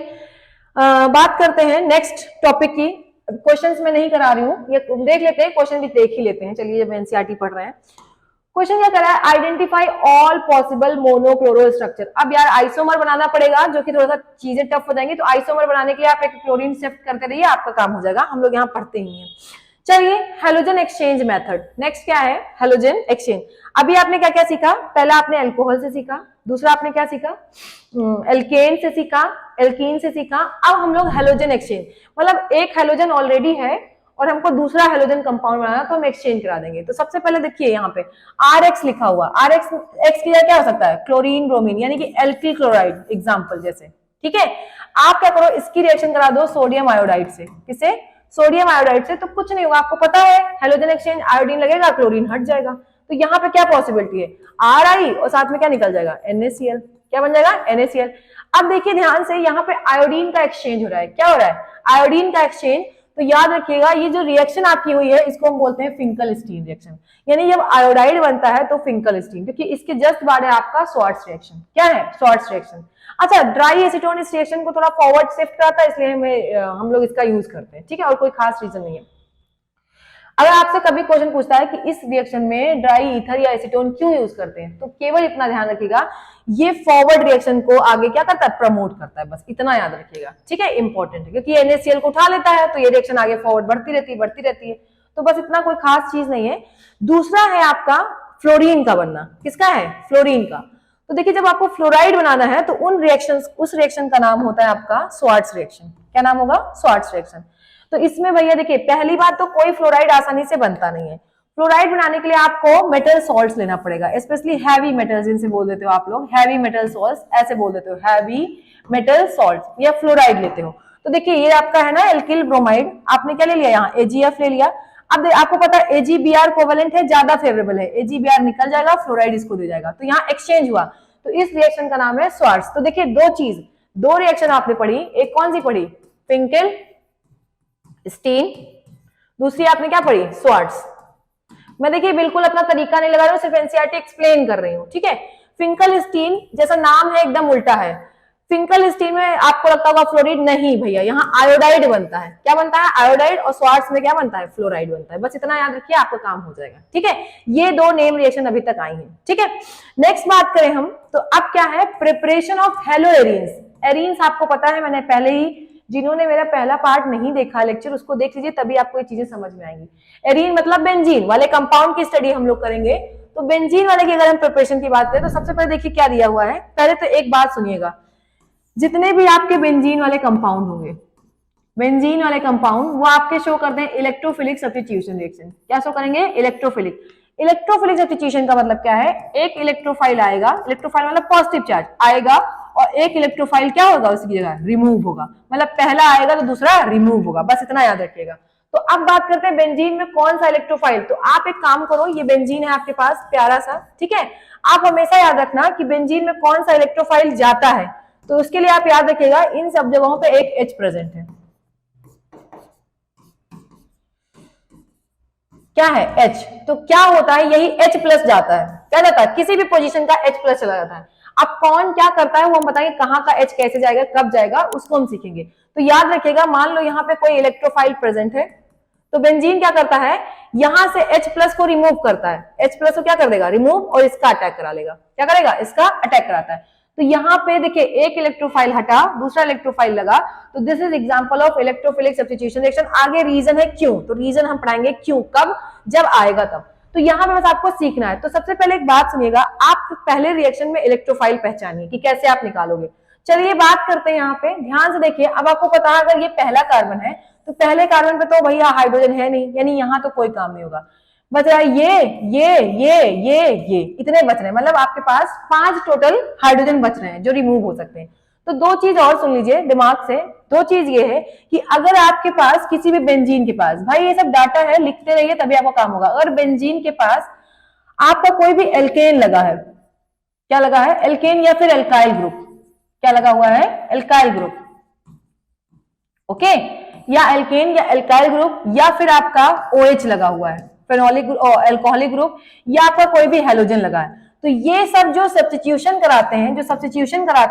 बात करते हैं नेक्स्ट टॉपिक की। क्वेश्चंस में नहीं करा रही हूँ, ये देख लेते हैं, क्वेश्चन भी देख ही लेते हैं। चलिए जब एनसीईआरटी पढ़ रहे हैं, क्वेश्चन क्या करा है, identify all possible monochloro structure. अब यार आइसोमर बनाना पड़ेगा, जो कि थोड़ा सा चीजें टफ हो जाएंगी, तो आइसोमर बनाने के लिए आप एक क्लोरीन शिफ्ट करते रहिए, आपका काम हो जाएगा, हम लोग यहाँ पढ़ते ही हैं। चलिए हेलोजन एक्सचेंज मेथड, नेक्स्ट क्या है, हेलोजन एक्सचेंज। अभी आपने क्या क्या सीखा, पहला आपने अल्कोहल से सीखा, दूसरा आपने क्या सीखा, एल्केन से सीखा, एल्कीन से सीखा। अब हम लोग हेलोजन एक्सचेंज, मतलब एक हेलोजन ऑलरेडी है और हमको दूसरा हेलोजन कंपाउंड बनाना, तो हम एक्सचेंज करा देंगे। तो सबसे पहले देखिए यहाँ पे RX लिखा हुआ, RX एक्स की जगह क्या हो सकता है, क्लोरीन ब्रोमीन, यानी कि एल्किल क्लोराइड एग्जाम्पल जैसे, ठीक है। आप क्या करो, इसकी रिएक्शन करा दो सोडियम आयोडाइड से। किसे, सोडियम आयोडाइड से। तो कुछ नहीं होगा, आपको पता है हेलोजन एक्सचेंज, आयोडीन लगेगा, क्लोरीन हट जाएगा। तो यहाँ पे क्या पॉसिबिलिटी है, R आई और साथ में क्या निकल जाएगा, NaCl। क्या बन जाएगा, NaCl। अब देखिए ध्यान से, यहाँ पे आयोडीन का एक्सचेंज हो रहा है। क्या हो रहा है, आयोडीन का एक्सचेंज। तो याद रखिएगा ये जो रिएक्शन आपकी हुई है इसको हम बोलते हैं फिंकल-स्टीन रिएक्शन, यानी जब आयोडाइड बनता है तो फिंकल-स्टीन, क्योंकि इसके जस्ट बाद है आपका स्वार्ट्ज रिएक्शन। क्या है, स्वार्ट्ज रिएक्शन। अच्छा, ड्राई एसीटोन इस रिएक्शन को थोड़ा फॉरवर्ड शिफ्ट कराता है, इसलिए हम लोग इसका यूज करते हैं, ठीक है, और कोई खास रीजन नहीं है। अगर आपसे कभी क्वेश्चन पूछता है कि इस रिएक्शन में ड्राई ईथर या एसीटोन क्यों यूज करते हैं, तो केवल इतना ध्यान रखिएगा, ये फॉरवर्ड रिएक्शन को आगे क्या करता है, प्रमोट करता है, बस इतना याद रखिएगा, ठीक है, इंपॉर्टेंट है, क्योंकि NaCl को उठा लेता है तो ये रिएक्शन आगे फॉरवर्ड बढ़ती रहती है। तो बस इतना कोई खास चीज नहीं है। दूसरा है आपका फ्लोरीन का बनना। किसका है, फ्लोरीन का। तो देखिए जब आपको फ्लोराइड बनाना है तो उस रिएक्शन का नाम होता है आपका स्वार्ट्ज रिएक्शन। क्या नाम होगा, स्वार्ट्ज रिएक्शन। तो इसमें भैया देखिए पहली बात तो कोई फ्लोराइड आसानी से बनता नहीं है। फ्लोराइड बनाने के लिए आपको मेटल सॉल्ट्स लेना पड़ेगा, स्पेशली हैवी मेटल्स, जिनसे बोल देते हो आप लोग हैवी मेटल सॉल्ट्स, ऐसे बोल देते हो हैवी मेटल सॉल्ट्स, या फ्लोराइड लेते हो। तो देखिए ये आपका है ना एल्किल ब्रोमाइड, आपने क्या ले लिया, यहाँ AgF ले लिया। अब आपको पता है AgBr कोवेलेंट है, ज्यादा फेवरेबल है, AgBr निकल जाएगा, फ्लोराइड इसको दे जाएगा, तो यहाँ एक्सचेंज हुआ। तो इस रिएक्शन का नाम है स्वार्ट्ज। तो देखिए दो रिएक्शन आपने पढ़ी, एक कौन सी पढ़ी, फिंकल स्टीन, दूसरी आपने क्या पढ़ी, स्वार्ट्ज। मैं देखिए बिल्कुल अपना तरीका नहीं लगा रही हूँ, सिर्फ एनसीईआरटी एक्सप्लेन कर रही हूँ, ठीक है। फिंकल स्टीन जैसा नाम है एकदम उल्टा है। फिंकल स्टीन में आपको लगता होगा फ्लोराइड, नहीं भैया, यहाँ आयोडाइड बनता है। क्या बनता है, आयोडाइड, और स्वार्ट्ज में क्या बनता है, फ्लोराइड बनता है। बस इतना याद रखिए, आपका काम हो जाएगा, ठीक है। ये दो नेम रिएक्शन अभी तक आई हैं, ठीक है। नेक्स्ट बात करें हम, तो अब क्या है, preparation of hello arenes. Arenes आपको पता है, मैंने पहले ही, जिन्होंने मेरा पहला पार्ट नहीं देखा लेक्चर, उसको देख लीजिए, तभी आपको ये चीजें समझ में आएंगी। एरीन मतलब बेंजीन वाले कंपाउंड की स्टडी हम लोग करेंगे। तो बेंजीन वाले की अगर हम प्रिपरेशन की बात करें तो सबसे पहले देखिए क्या दिया हुआ है। पहले तो एक बात सुनिएगा, जितने भी आपके बेंजीन वाले कंपाउंड होंगे, बेंजीन वाले कंपाउंड, वो आपके शो करते हैं इलेक्ट्रोफिलिक सब्स्टिट्यूशन रिएक्शन। क्या शो करेंगे, इलेक्ट्रोफिलिक। इलेक्ट्रोफिलिक सब्स्टिट्यूशन का मतलब क्या है, एक इलेक्ट्रोफाइल आएगा, इलेक्ट्रोफाइल मतलब पॉजिटिव चार्ज आएगा, और एक इलेक्ट्रोफाइल क्या होगा, उसकी जगह रिमूव होगा। मतलब पहला आएगा तो दूसरा रिमूव होगा, बस इतना याद रखिएगा। तो अब बात करते हैं बेंजीन में कौन सा इलेक्ट्रोफाइल। तो आप एक काम करो, ये बेंजीन है आपके पास प्यारा सा, ठीक है। आप हमेशा याद रखना कि बेंजीन में कौन सा इलेक्ट्रोफाइल जाता है। तो उसके लिए आप याद रखिएगा इन सब जगहों पे एक H प्रेजेंट है। क्या है, H। तो क्या होता है, यही H प्लस जाता है। क्या जाता है, किसी भी पोजीशन का H प्लस चला जाता है। अब कौन क्या करता है वो हम बताएंगे, कहाँ का H कैसे जाएगा, कब जाएगा, उसको हम सीखेंगे। तो याद रखिएगा, मान लो यहाँ पे कोई इलेक्ट्रोफाइल प्रेजेंट है, तो बेंजीन क्या करता है, यहां से H प्लस को रिमूव करता है। H प्लस को क्या कर देगा, रिमूव, और इसका अटैक करा लेगा। क्या करेगा, इसका अटैक कराता है। तो यहाँ पे देखिए एक इलेक्ट्रोफाइल हटा, दूसरा इलेक्ट्रोफाइल लगा, तो this is example of electrophilic substitution reaction. आगे रीजन है क्यों, तो रीजन हम पढ़ाएंगे क्यों, कब, जब आएगा तब। तो यहाँ पे बस आपको सीखना है। तो सबसे पहले एक बात सुनिएगा, आप पहले रिएक्शन में इलेक्ट्रोफाइल पहचानिए कि कैसे आप निकालोगे। चलिए बात करते हैं यहाँ पे, ध्यान से देखिए। अब आपको पता है अगर ये पहला कार्बन है तो पहले कार्बन पे तो भैया हाइड्रोजन है नहीं, यानी यहाँ तो कोई काम नहीं होगा। बच रहा है ये इतने बच रहे हैं, मतलब आपके पास 5 टोटल हाइड्रोजन बच रहे हैं जो रिमूव हो सकते हैं। तो दो चीज और सुन लीजिए दिमाग से। दो चीज ये है कि अगर आपके पास किसी भी बेंजीन के पास, भाई ये सब डाटा है, लिखते रहिए तभी आपका काम होगा। अगर बेंजीन के पास आपका कोई भी एल्केन लगा है, क्या लगा है, एल्केन या फिर एल्काइल ग्रुप, क्या लगा हुआ है, एल्काइल ग्रुप, ओके, या एल्केन या एल्काइल ग्रुप, या फिर आपका OH लगा हुआ है, फेनोलिक एल्कोहलिक ग्रुप, या आपका कोई भी हेलोजन लगा है। तो ये सब जो सब्स्टिट्यूशन कराते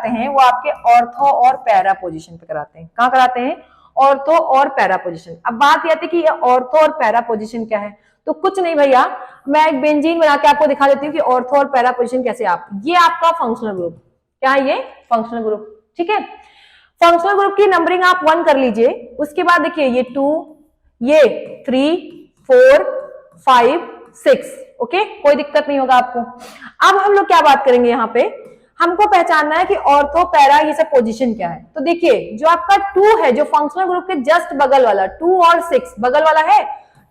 हैं, वो आपके ऑर्थो और पैरा पोजीशन पे कराते हैं। कहां कराते हैं, ऑर्थो और पैरा पोजीशन। अब बात यह आती है कि ये ऑर्थो और पैरा पोजीशन क्या है। तो कुछ नहीं भैया, मैं एक बेंजीन बना के आपको दिखा देती हूँ कि ऑर्थो और पैरा पोजीशन कैसे। आप ये आपका फंक्शनल ग्रुप, क्या है ये, फंक्शनल ग्रुप, ठीक है। फंक्शनल ग्रुप की नंबरिंग आप 1 कर लीजिए। उसके बाद देखिए ये 2, ये 3, 4, 5, 6, ओके, कोई दिक्कत नहीं होगा आपको। अब हम लोग क्या बात करेंगे यहाँ पे, हमको पहचानना है कि ऑर्थो पैरा ये सब पोजीशन क्या है। तो देखिए जो आपका 2 है, जो फंक्शनल ग्रुप के जस्ट बगल वाला 2 और 6 बगल वाला है,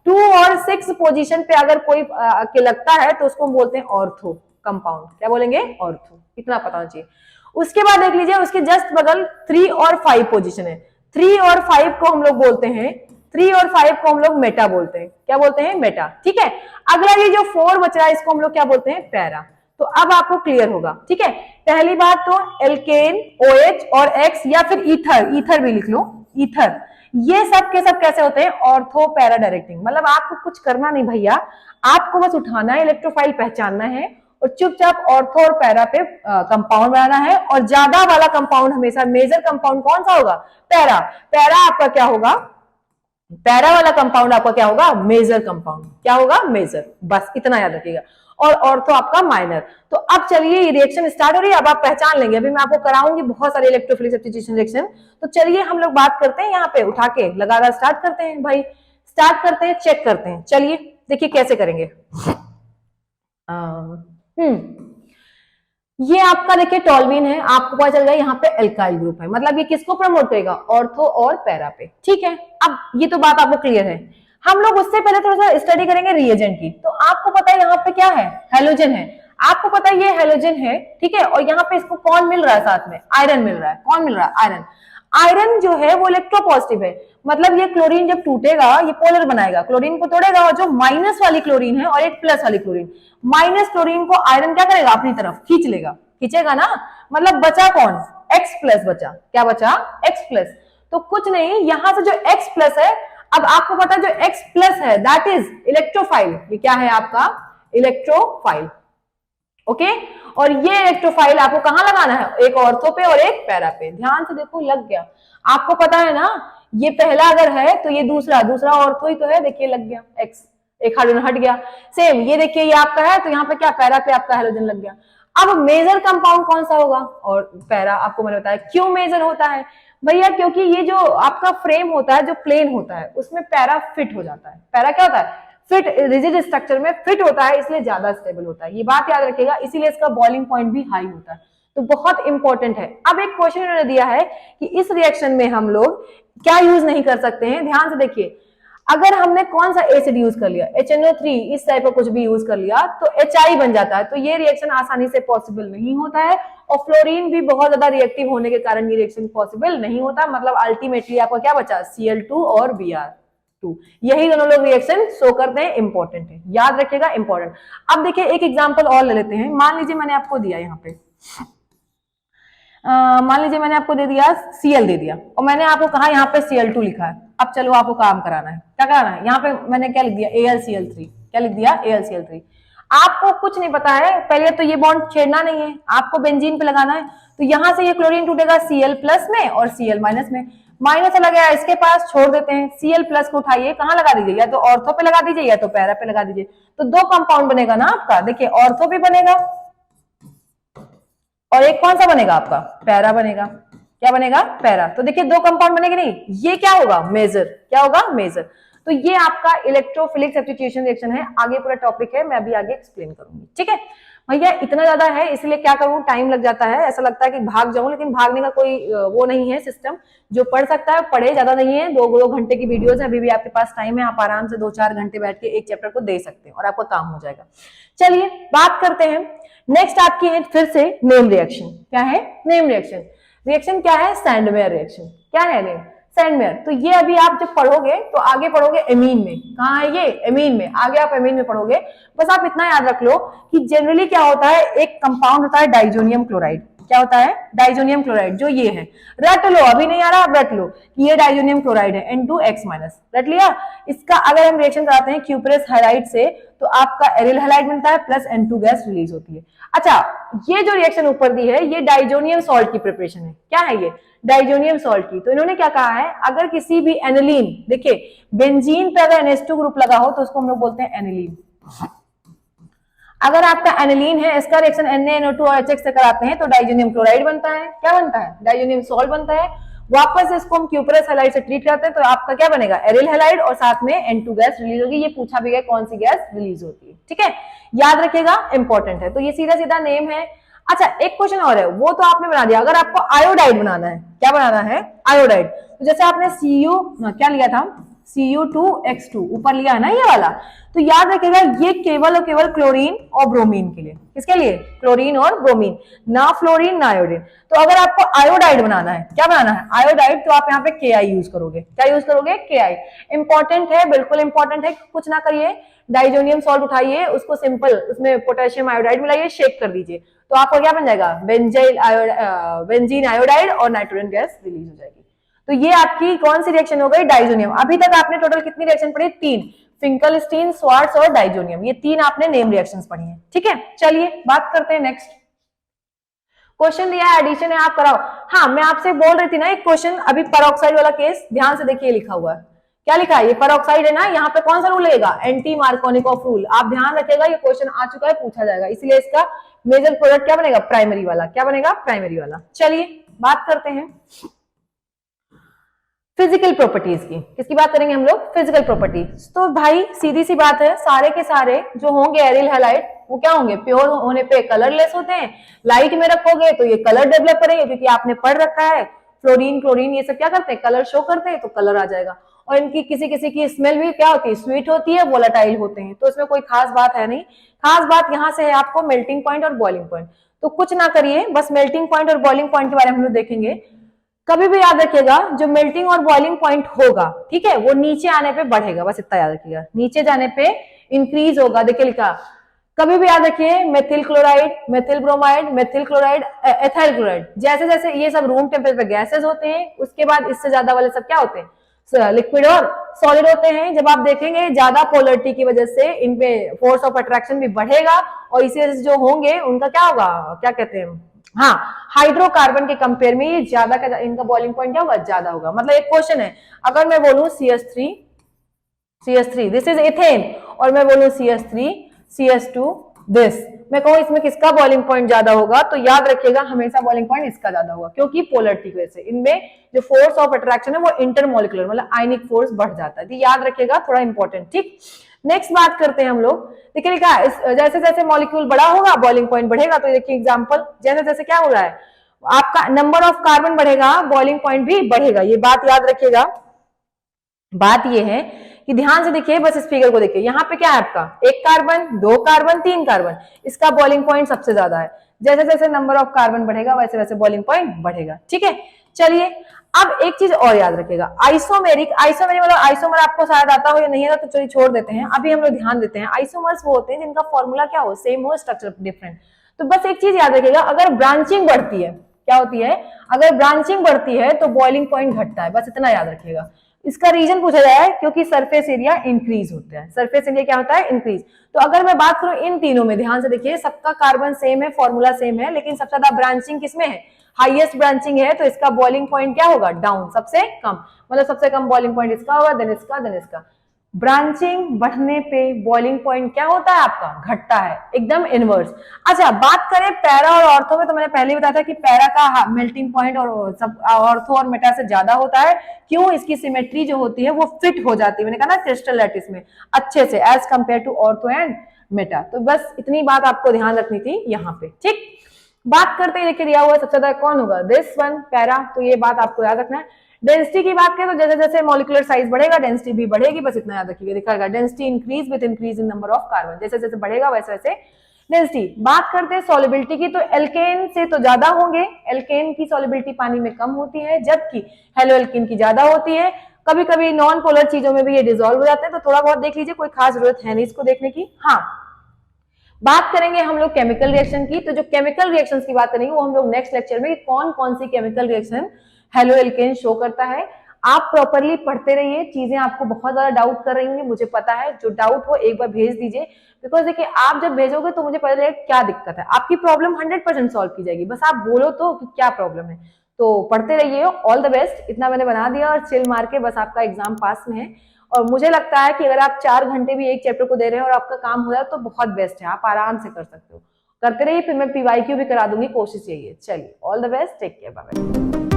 2 और 6 पोजीशन पे अगर कोई के लगता है तो उसको हम बोलते हैं ऑर्थो कंपाउंड। क्या बोलेंगे? ऑर्थो। इतना पता होना चाहिए। उसके बाद देख लीजिए उसके जस्ट बगल 3 और 5 पोजीशन है, 3 और 5 को हम लोग बोलते हैं, 3 और 5 को हम लोग मेटा बोलते हैं। क्या बोलते हैं? मेटा। ठीक है। अगला ये जो 4 बच रहा है इसको हम लोग क्या बोलते हैं? पैरा। तो अब आपको क्लियर होगा। ठीक है। पहली बात तो एल्केन, OH और X या फिर ईथर, ईथर भी लिख लो, ईथर, ये सब के सब कैसे होते हैं? Ortho para directing. मतलब आपको कुछ करना नहीं भैया, आपको बस उठाना है, इलेक्ट्रोफाइल पहचानना है और चुपचाप ऑर्थो और पैरा पे कंपाउंड बनाना है। और ज्यादा वाला कंपाउंड हमेशा मेजर कंपाउंड कौन सा होगा? पैरा। पैरा आपका क्या होगा? पैरा वाला कंपाउंड आपका क्या होगा? Major compound. क्या होगा? मेजर। बस इतना याद रखिएगा। और ऑर्थो आपका माइनर। तो अब चलिए ये रिएक्शन स्टार्ट हो रही है, अब आप पहचान लेंगे। अभी मैं आपको कराऊंगी बहुत सारे इलेक्ट्रोफिलिक सब्स्टिट्यूशन रिएक्शन। तो चलिए हम लोग बात करते हैं, यहाँ पे उठा के लगातार स्टार्ट करते हैं भाई, स्टार्ट करते हैं, चेक करते हैं। चलिए देखिए कैसे करेंगे। ये आपका देखिए टॉल्वीन है, आपको पता चल गया यहाँ पे एल्काइल ग्रुप है, मतलब ये किसको प्रमोट करेगा? ऑर्थो और पैरा पे। ठीक है। अब ये तो बात आपको क्लियर है। हम लोग उससे पहले थोड़ा सा स्टडी करेंगे रिएजेंट की। तो आपको पता है यहाँ पे क्या है? हेलोजन है। आपको पता है ये हेलोजन है। ठीक है। और यहाँ पे इसको कौन मिल रहा है? साथ में आयरन मिल रहा है। कौन मिल रहा है? आयरन। आयरन जो है वो इलेक्ट्रोपॉजिटिव है, मतलब ये क्लोरीन जब टूटेगा ये पोलर बनाएगा, क्लोरीन को तोड़ेगा, और जो माइनस वाली क्लोरीन है और एक प्लस वाली क्लोरीन, माइनस क्लोरीन को आयरन क्या करेगा? अपनी तरफ खींच लेगा, खींचेगा ना। मतलब बचा कौन? X प्लस बचा। क्या बचा? X plus. तो कुछ नहीं, यहां से जो X प्लस है, अब आपको पता है जो X प्लस है दैट इज इलेक्ट्रोफाइल। ये क्या है आपका? इलेक्ट्रोफाइल। ओके। और ये इलेक्ट्रोफाइल आपको कहां लगाना है? एक ऑर्थो पे और एक पैरा पे। ध्यान से देखो, लग गया। आपको पता है ना, ये पहला अगर है तो ये दूसरा, दूसरा ऑर्थो ही तो है। देखिए लग गया X, एक हाइड्रोजन हट गया। सेम ये देखिए ये आपका है तो यहाँ पे क्या? पैरा पे आपका हाइड्रोजन लग गया। अब मेजर कंपाउंड कौन सा होगा? और पैरा। आपको मैंने बताया क्यों मेजर होता है भैया, क्योंकि ये जो आपका फ्रेम होता है, जो प्लेन होता है, उसमें पैरा फिट हो जाता है। पैरा क्या होता है? फिट, रिजिड स्ट्रक्चर में फिट होता है, इसलिए ज्यादा स्टेबल होता है। ये बात याद रखिएगा, इसीलिए इसका बॉइलिंग पॉइंट भी हाई होता है। तो बहुत इंपॉर्टेंट है। अब एक क्वेश्चन इन्होंने दिया है कि इस रिएक्शन में हम लोग क्या यूज नहीं कर सकते हैं। ध्यान से देखिए, अगर हमने कौन सा एसिड यूज कर लिया, HNO3, इस टाइप का कुछ भी यूज कर लिया तो HI बन जाता है। तो ये रिएक्शन आसानी से पॉसिबल नहीं होता है। और फ्लोरीन भी बहुत ज्यादा रिएक्टिव होने के कारण ये रिएक्शन पॉसिबल नहीं होता। मतलब अल्टीमेटली आपका क्या बचा? Cl2 और Br2। यही दोनों लोग रिएक्शन शो करते हैं। इंपॉर्टेंट है, याद रखिएगा, इंपॉर्टेंट। अब देखिए एक एग्जाम्पल और ले लेते हैं। मान लीजिए मैंने आपको दिया यहाँ पे, मान लीजिए मैंने आपको दे दिया Cl दे दिया, और मैंने आपको कहा यहाँ पे Cl2 लिखा है। अब चलो आपको काम कराना है। क्या कराना है? यहाँ पे मैंने क्या लिख दिया? AlCl3। क्या लिख दिया? AlCl3। आपको कुछ नहीं पता है, पहले तो ये बॉन्ड छेड़ना नहीं है, आपको बेंजीन पे लगाना है। तो यहां से ये क्लोरीन टूटेगा Cl प्लस में और Cl माइनस में। माइनस चला गया इसके पास, छोड़ देते हैं। Cl प्लस को उठाइए, कहाँ लगा दीजिए? या तो ऑर्थो पे लगा दीजिए या तो पैरा पे लगा दीजिए। तो दो कंपाउंड बनेगा ना आपका। देखिए ऑर्थो पे बनेगा और एक कौन सा बनेगा आपका? पैरा बनेगा। क्या बनेगा? पैरा। तो देखिए दो कंपाउंड बनेंगे नहीं, ये क्या होगा? मेजर। क्या होगा? मेजर। तो ये आपका इलेक्ट्रोफिलिक सब्स्टिट्यूशन रिएक्शन है। आगे पूरा टॉपिक है, मैं अभी आगे एक्सप्लेन करूंगी। ठीक है भैया, इतना ज्यादा है इसलिए क्या करूं, टाइम लग जाता है। ऐसा लगता है कि भाग जाऊं, लेकिन भागने का कोई वो नहीं है सिस्टम। जो पढ़ सकता है पढ़े, ज्यादा नहीं है। दो घंटे की वीडियोस है, अभी भी आपके पास टाइम है। आप आराम से 2-4 घंटे बैठ के एक चैप्टर को दे सकते हैं और आपका काम हो जाएगा। चलिए बात करते हैं। नेक्स्ट आपकी है फिर से नेम रिएक्शन। क्या है? Name reaction. रिएक्शन क्या है? Sandmeyer reaction. क्या है नेम? सैंडमेयर। तो ये अभी आप जब पढ़ोगे तो आगे पढ़ोगे एमीन में। कहाँ है ये? एमीन में। आगे आप एमीन में पढ़ोगे। बस आप इतना याद रख लो कि जनरली क्या होता है, एक कंपाउंड होता है डाइजोनियम क्लोराइड। क्या होता है? Diazonium chloride. जो ये है, रट लो, अभी नहीं आ रहा, अब रट लो कि ये डाइजोनियम क्लोराइड है, N2X-। रट लिया। इसका अगर हम रिएक्शन कराते हैं क्यूपरस हाइलाइड से तो आपका एरिल हाइलाइड मिलता है प्लस N2 गैस रिलीज होती है। अच्छा, ये जो रिएक्शन ऊपर दी है ये डाइजोनियम सॉल्ट की प्रिपरेशन है। क्या है ये? डाइजोनियम सॉल्ट की। तो इन्होंने क्या कहा है, अगर किसी भी एनिलीन, देखिए बेंजीन पे अगर NH2 ग्रुप लगा हो तो उसको हम लोग बोलते हैं एनिलीन। अगर आपका एनिलीन है, इसका रिएक्शन NaNO2 और HX से कराते हैं तो डाइजोनियम क्लोराइड बनता है। क्या बनता है? डाइजोनियम सॉल्ट बनता है। वापस इसको हम क्यूपरस हैलाइड से ट्रीट करते हैं तो आपका क्या बनेगा? एरिल हैलाइड, और साथ में N2 गैस रिलीज होगी। ये पूछा भी गया कौन सी गैस रिलीज होती है। ठीक है, याद रखिएगा, इंपॉर्टेंट है। तो ये सीधा सीधा नेम है। अच्छा एक क्वेश्चन और है, वो तो आपने बना दिया। अगर आपको आयोडाइड बनाना है, क्या बनाना है, आयोडाइड, तो जैसे आपने Cu क्या लिया था, Cu2X2 ऊपर लिया है ना ये वाला, तो याद रखिएगा ये केवल और केवल क्लोरीन और ब्रोमीन के लिए। किसके लिए, क्लोरीन और ब्रोमीन, ना फ्लोरीन ना आयोडीन। तो अगर आपको आयोडाइड बनाना है, क्या बनाना है, आयोडाइड, तो आप यहाँ पे Ki यूज करोगे। क्या यूज करोगे, Ki। इंपॉर्टेंट है, बिल्कुल इंपॉर्टेंट है, कुछ ना करिए, डाइजोनियम सॉल्ट उठाइए, उसको सिंपल उसमें पोटेशियम आयोडाइड मिलाइए, शेक कर दीजिए, तो आपका क्या बन जाएगा, बेंजीन आयोडाइड, और नाइट्रोजन गैस रिलीज हो जाएगी। तो ये आपकी कौन सी रिएक्शन हो गई, डाइजोनियम। अभी तक आपने टोटल कितनी रिएक्शन पढ़ी, 3, फिंकलस्टीन, स्वार्ट्ज और डाइजोनियम, ये 3 आपने नेम रिएक्शंस पढ़ी हैं। ठीक है, चलिए बात करते हैं नेक्स्ट क्वेश्चन। दिया है एडिशन है, आप कराओ। हाँ मैं आपसे बोल रही थी ना एक क्वेश्चन अभी, परऑक्साइड वाला केस, ध्यान से देखिए लिखा हुआ है, क्या लिखा है, ये परऑक्साइड है ना, यहाँ पे कौन सा रूल लगेगा, एंटी मार्कोनिकॉफ रूल। आप ध्यान रखिएगा, ये क्वेश्चन आ चुका है, पूछा जाएगा, इसलिए इसका मेजर प्रोडक्ट क्या बनेगा, प्राइमरी वाला। क्या बनेगा, प्राइमरी वाला। चलिए बात करते हैं फिजिकल प्रॉपर्टीज की। किसकी बात करेंगे हम लोग, फिजिकल प्रॉपर्टीज। तो भाई सीधी सी बात है, सारे के सारे जो होंगे एरिल हैलाइड, वो क्या होंगे, प्योर होने पे कलरलेस होते हैं। लाइट में रखोगे तो ये कलर डेवलप करेंगे, क्योंकि आपने पढ़ रखा है फ्लोरीन क्लोरीन ये सब क्या करते हैं, कलर शो करते हैं, तो कलर आ जाएगा। और इनकी किसी किसी की स्मेल भी क्या होती है, स्वीट होती है, वोलेटाइल होते हैं, तो इसमें कोई खास बात है नहीं। खास बात यहाँ से है आपको मेल्टिंग पॉइंट और बॉइलिंग पॉइंट। तो कुछ ना करिए, बस मेल्टिंग पॉइंट और बॉइलिंग पॉइंट के बारे में हम लोग देखेंगे। कभी भी याद रखिएगा, जो मेल्टिंग और बॉइलिंग पॉइंट होगा, ठीक है, वो नीचे आने पे बढ़ेगा, बस इतना याद रखिएगा, नीचे जाने पे इंक्रीज होगा। देखिए लिखा, कभी भी याद रखिए, methyl chloride, methyl bromide, methyl chloride, ethyl chloride, जैसे जैसे ये सब रूम टेम्परेचर पे गैसेस होते हैं, उसके बाद इससे ज्यादा वाले सब क्या होते हैं, लिक्विड और सॉलिड होते हैं। जब आप देखेंगे ज्यादा पोलरिटी की वजह से इनपे फोर्स ऑफ अट्रैक्शन भी बढ़ेगा, और इसी वजह से जो होंगे उनका क्या होगा, क्या कहते हैं, हाँ, हाइड्रोकार्बन के कंपेयर में ये ज्यादा का इनका बॉइलिंग पॉइंट क्या होगा, ज्यादा होगा। मतलब एक क्वेश्चन है, अगर मैं बोलूं CH3 दिस इज इथेन, और मैं बोलूं CH3 CH2 दिस, मैं कहूं इसमें किसका बॉइलिंग पॉइंट ज्यादा होगा, तो याद रखिएगा हमेशा बॉइलिंग पॉइंट इसका ज्यादा होगा, क्योंकि पोलरिटी की वजह से इनमें जो फोर्स ऑफ अट्रैक्शन है वो इंटरमोलिकुलर मतलब आयनिक फोर्स बढ़ जाता है। तो याद रखिएगा, थोड़ा इंपॉर्टेंट। ठीक, नेक्स्ट बात करते हैं हम लोग। देखिए लिखा, जैसे जैसे मॉलिक्यूल बड़ा होगा बॉइलिंग पॉइंट बढ़ेगा। तो देखिए एग्जांपल, जैसे जैसे क्या हो रहा है, आपका नंबर ऑफ कार्बन बढ़ेगा, बॉइलिंग पॉइंट भी बढ़ेगा। ये बात याद रखिएगा। बात ये है कि ध्यान से देखिए, बस इस फिगर को देखिए, यहाँ पे क्या है आपका, 1 कार्बन, 2 कार्बन, 3 कार्बन, इसका बॉइलिंग पॉइंट सबसे ज्यादा है। जैसे जैसे नंबर ऑफ कार्बन बढ़ेगा वैसे वैसे बॉइलिंग पॉइंट बढ़ेगा। ठीक है, चलिए अब एक चीज और याद रखिएगा, आइसोमेरिक मतलब आइसोमर आपको शायद आता हो या नहीं आता, तो चलिए छोड़ देते हैं, अभी हम लोग ध्यान देते हैं। आइसोमर्स वो होते हैं जिनका फॉर्मूला क्या हो, सेम हो, स्ट्रक्चर डिफरेंट। तो बस एक चीज याद रखिएगा, अगर ब्रांचिंग बढ़ती है, क्या होती है, अगर ब्रांचिंग बढ़ती है तो बॉइलिंग पॉइंट घटता है, बस इतना याद रखिएगा। इसका रीजन पूछा जाए, क्योंकि सरफेस एरिया इंक्रीज होता है। सरफेस एरिया क्या होता है, इंक्रीज। तो अगर मैं बात करूं इन तीनों में, ध्यान से देखिए, सबका कार्बन सेम है, फॉर्मूला सेम है, लेकिन सबसे ज्यादा ब्रांचिंग किसमें है, हाईएस्ट ब्रांचिंग है, तो इसका बॉइलिंग पॉइंट क्या होगा, डाउन, सबसे कम, मतलब सबसे कम बॉइलिंग पॉइंट इसका होगा, देन इसका, देन इसका। ब्रांचिंग बढ़ने पे बॉइलिंग पॉइंट क्या होता है आपका, घटता है, एकदम इनवर्स। अच्छा, बात करें पैरा और ऑर्थो में, तो मैंने पहले बताया था कि पैरा का मेल्टिंग पॉइंट और सब ऑर्थो और मेटा से ज्यादा होता है। क्यों, इसकी सिमेट्री जो होती है वो फिट हो जाती है, मैंने कहा ना क्रिस्टल लैटिस में अच्छे से, as compare to ortho and meta. तो बस इतनी बात आपको ध्यान रखनी थी यहाँ पे। ठीक, बात करते ही दिया हुआ सबसे ज्यादा कौन होगा, दिस वन, पैरा, तो ये बात आपको याद रखना है। डेंसिटी की बात करें तो जैसे जैसे मॉलिक्यूलर साइज बढ़ेगा डेंसिटी भी बढ़ेगी, बस इतना याद रखिएगा, दिखाएगा density increase with increase in number of carbon, जैसे जैसे बढ़ेगा वैसे वैसे डेंसिटी। बात करते हैं सॉलिबिलिटी की, तो एल्केन से तो ज्यादा होंगे, एल्केन की सॉलिबिलिटी पानी में कम होती है, जबकि हेलो एल्केन की ज्यादा होती है। कभी कभी नॉन पोलर चीजों में भी ये डिसॉल्व हो जाते हैं, तो थोड़ा बहुत देख लीजिए, कोई खास जरूरत है नहीं इसको देखने की। हाँ, बात करेंगे हम लोग केमिकल रिएक्शन की, तो जो केमिकल रिएक्शंस की बात करेंगे वो हम लोग नेक्स्ट लेक्चर में, कौन कौन सी chemical reaction haloalkane show करता है। आप प्रॉपरली पढ़ते रहिए, चीजें आपको बहुत ज्यादा डाउट कर रही होंगी, मुझे पता है, जो डाउट हो एक बार भेज दीजिए, बिकॉज देखिए आप जब भेजोगे तो मुझे पता चलेगा क्या दिक्कत है, आपकी प्रॉब्लम 100% सॉल्व की जाएगी, बस आप बोलो तो कि क्या प्रॉब्लम है। तो पढ़ते रहिए, ऑल द बेस्ट, इतना मैंने बना दिया और चिल मार के बस आपका एग्जाम पास में है। और मुझे लगता है कि अगर आप 4 घंटे भी एक चैप्टर को दे रहे हैं और आपका काम हो जाए तो बहुत बेस्ट है, आप आराम से कर सकते हो। करते रहिए, फिर मैं PYQ भी करा दूंगी, कोशिश यही है। चलिए, all the best, take care, bye bye.